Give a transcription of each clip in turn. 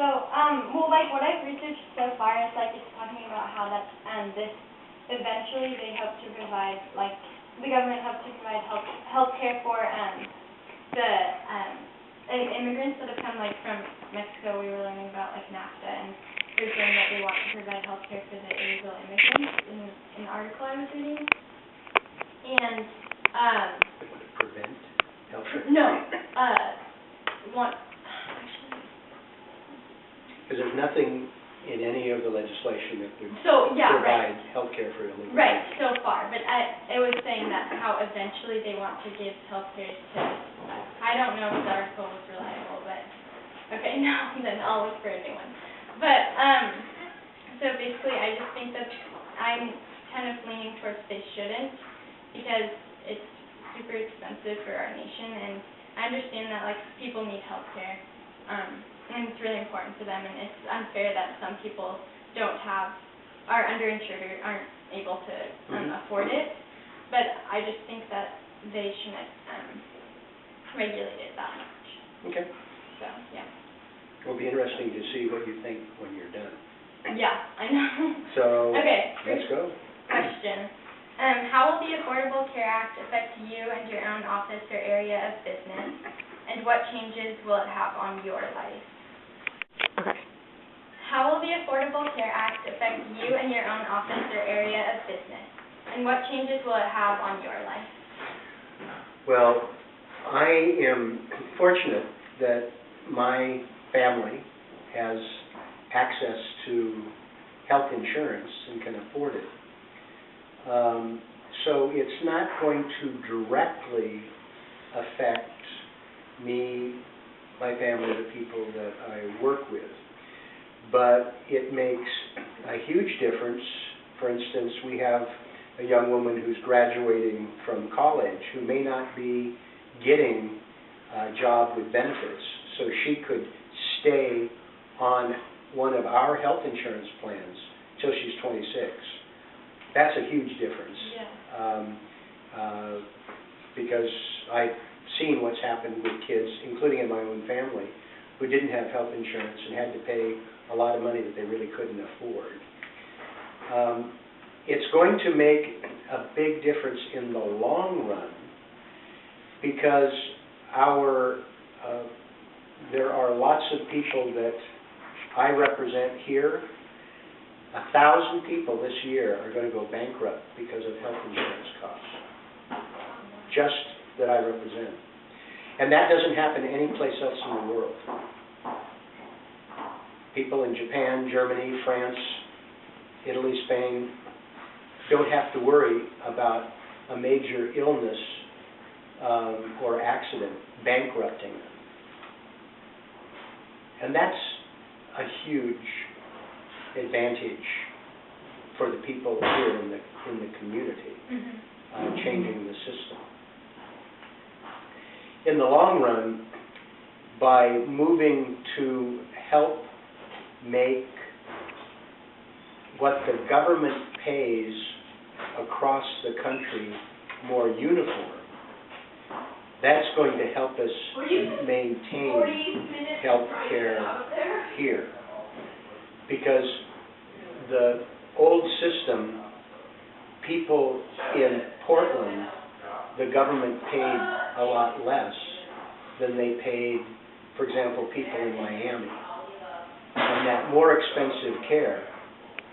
So, well, like, what I've researched so far is, like, it's talking about how that, this, eventually they hope to provide, like, the government hopes to provide health care for, the, immigrants that have come, like, from Mexico. We were learning about, like, NAFTA, and they're saying that they want to provide health care for the illegal immigrants in an article I was reading. And, Prevent health care? No, because there's nothing in any of the legislation that would right. provide health care for illegal Right, immigrants. so far, but it was saying that how eventually they want to give health care to, I don't know if the article was reliable, but, okay, no, then I'll look for a new one. But, so basically, I just think that I'm kind of leaning towards they shouldn't, because it's super expensive for our nation, and I understand that, like, people need health care, and it's really important to them, and it's unfair that some people are underinsured or aren't able to afford it, but I just think that they shouldn't regulate it that much. Okay. So, yeah. It'll be interesting to see what you think when you're done. Yeah, I know. So, okay, let's go. Question. How will the Affordable Care Act affect you and your own office or area of business, and what changes will it have on your life? Okay. How will the Affordable Care Act affect you and your own office or area of business, and what changes will it have on your life? Well, I am fortunate that my family has access to health insurance and can afford it. So it's not going to directly affect me, my family, the people that I work with. But it makes a huge difference. For instance, we have a young woman who's graduating from college who may not be getting a job with benefits, so she could stay on one of our health insurance plans till she's 26. That's a huge difference. Yeah. Because I've seen what's happened with kids, including in my own family, who didn't have health insurance and had to pay a lot of money that they really couldn't afford. It's going to make a big difference in the long run because there are lots of people that I represent here. 1,000 people this year are going to go bankrupt because of health insurance costs, just that I represent. And that doesn't happen anyplace else in the world. People in Japan, Germany, France, Italy, Spain don't have to worry about a major illness or accident bankrupting them. And that's a huge advantage for the people here in the community, changing the system. In the long run, by moving to help make what the government pays across the country more uniform, that's going to help us maintain health care here. Because the old system, people in Portland, the government paid a lot less than they paid, for example, people in Miami. And that more expensive care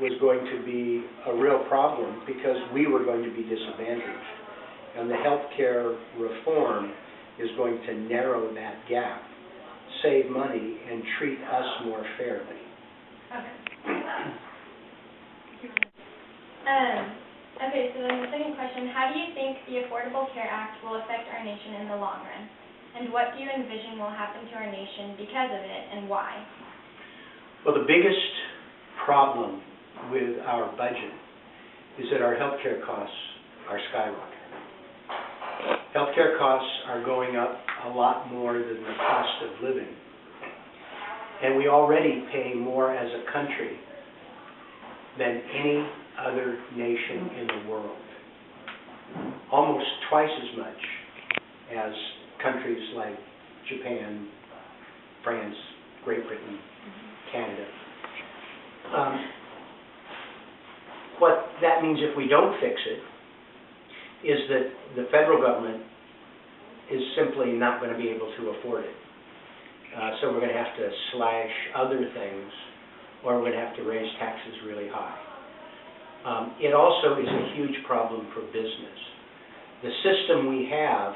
was going to be a real problem because we were going to be disadvantaged. And the health care reform is going to narrow that gap, save money, and treat us more fairly. Okay, so then the second question, how do you think the Affordable Care Act will affect our nation in the long run? And what do you envision will happen to our nation because of it, and why? Well, the biggest problem with our budget is that our health care costs are skyrocketing. Health care costs are going up a lot more than the cost of living. And we already pay more as a country than any other nation in the world. Almost twice as much as countries like Japan, France, Great Britain, Canada. What that means if we don't fix it is that the federal government is simply not going to be able to afford it. So we're going to have to slash other things, or we're going to have to raise taxes really high. It also is a huge problem for business. The system we have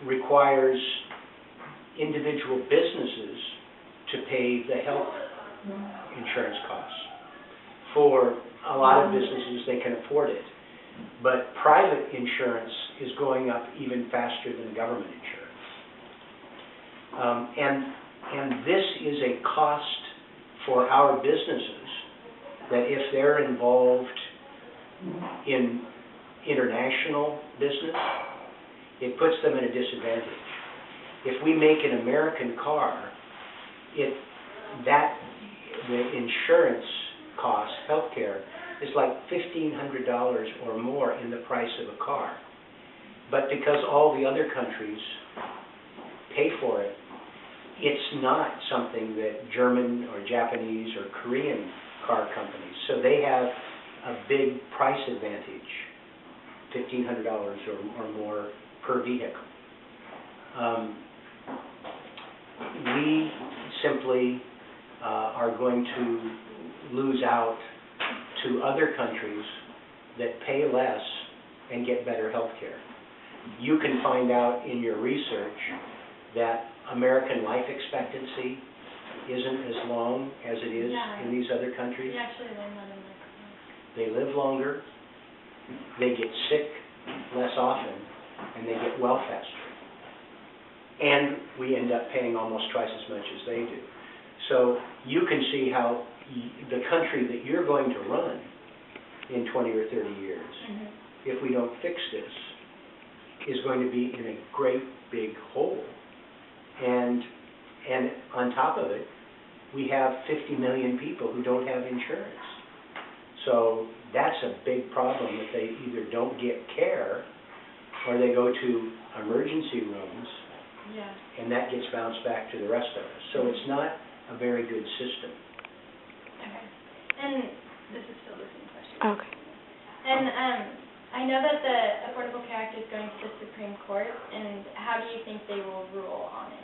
requires individual businesses to pay the health insurance costs. For a lot of businesses, they can afford it. But private insurance is going up even faster than government insurance. And this is a cost for our businesses that if they're involved in international business, it puts them at a disadvantage. If we make an American car, the insurance cost, healthcare, is like $1,500 or more in the price of a car. But because all the other countries pay for it, it's not something that German or Japanese or Korean car companies, so they have a big price advantage, $1,500 or more per vehicle. We simply are going to lose out to other countries that pay less and get better health care. You can find out in your research that American life expectancy isn't as long as it is in these other countries. We actually learned that in They live longer, they get sick less often, and they get well faster. And we end up paying almost twice as much as they do. So you can see how the country that you're going to run in 20 or 30 years, if we don't fix this, is going to be in a great big hole. And on top of it, we have 50 million people who don't have insurance. So that's a big problem, that they either don't get care or they go to emergency rooms, and that gets bounced back to the rest of us. So it's not a very good system. Okay. And this is still the same question. Okay. And I know that the Affordable Care Act is going to the Supreme Court, and how do you think they will rule on it?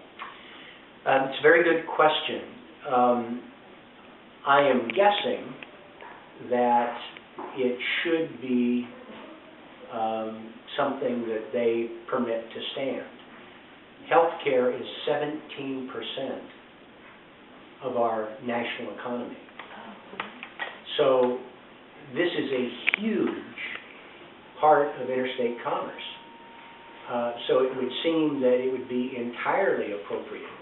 It's a very good question. I am guessing that it should be something that they permit to stand. Healthcare is 17% of our national economy. So this is a huge part of interstate commerce. So it would seem that it would be entirely appropriate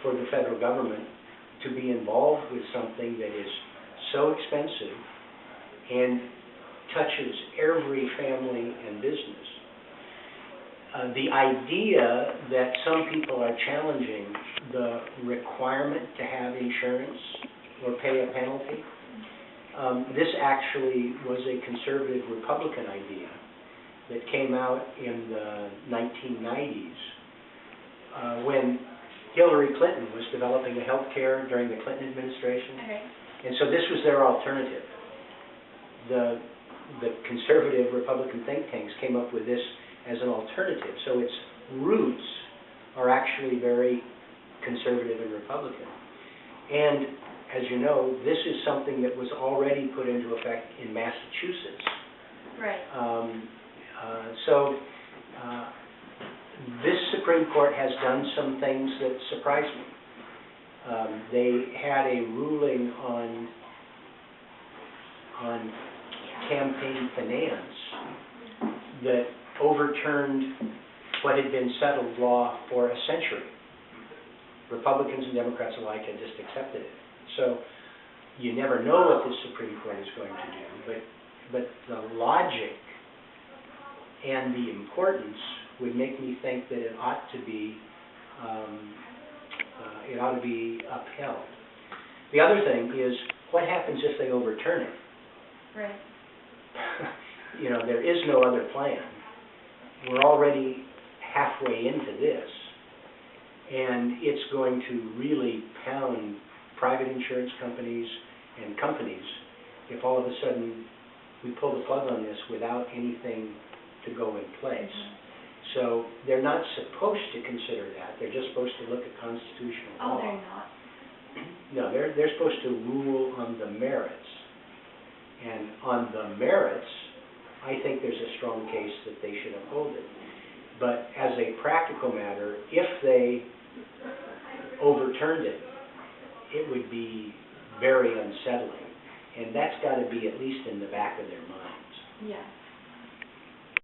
for the federal government to be involved with something that is so expensive and touches every family and business. The idea that some people are challenging the requirement to have insurance or pay a penalty, this actually was a conservative Republican idea that came out in the 1990s when Hillary Clinton was developing the health care during the Clinton administration. Okay. And so this was their alternative. The conservative Republican think tanks came up with this as an alternative. So its roots are actually very conservative and Republican. And as you know, this is something that was already put into effect in Massachusetts. Right. This Supreme Court has done some things that surprise me. They had a ruling on campaign finance that overturned what had been settled law for a century. Republicans and Democrats alike had just accepted it. So you never know what the Supreme Court is going to do, but the logic and the importance would make me think that it ought to be upheld. The other thing is, what happens if they overturn it? Right. You know, there is no other plan. We're already halfway into this, and it's going to really pound private insurance companies and companies if all of a sudden we pull the plug on this without anything to go in place. So they're not supposed to consider that. They're just supposed to look at constitutional law. Oh, they're not? No, they're supposed to rule on the merits. And on the merits, I think there's a strong case that they should uphold it. But as a practical matter, if they overturned it, it would be very unsettling. And that's got to be at least in the back of their minds. Yeah.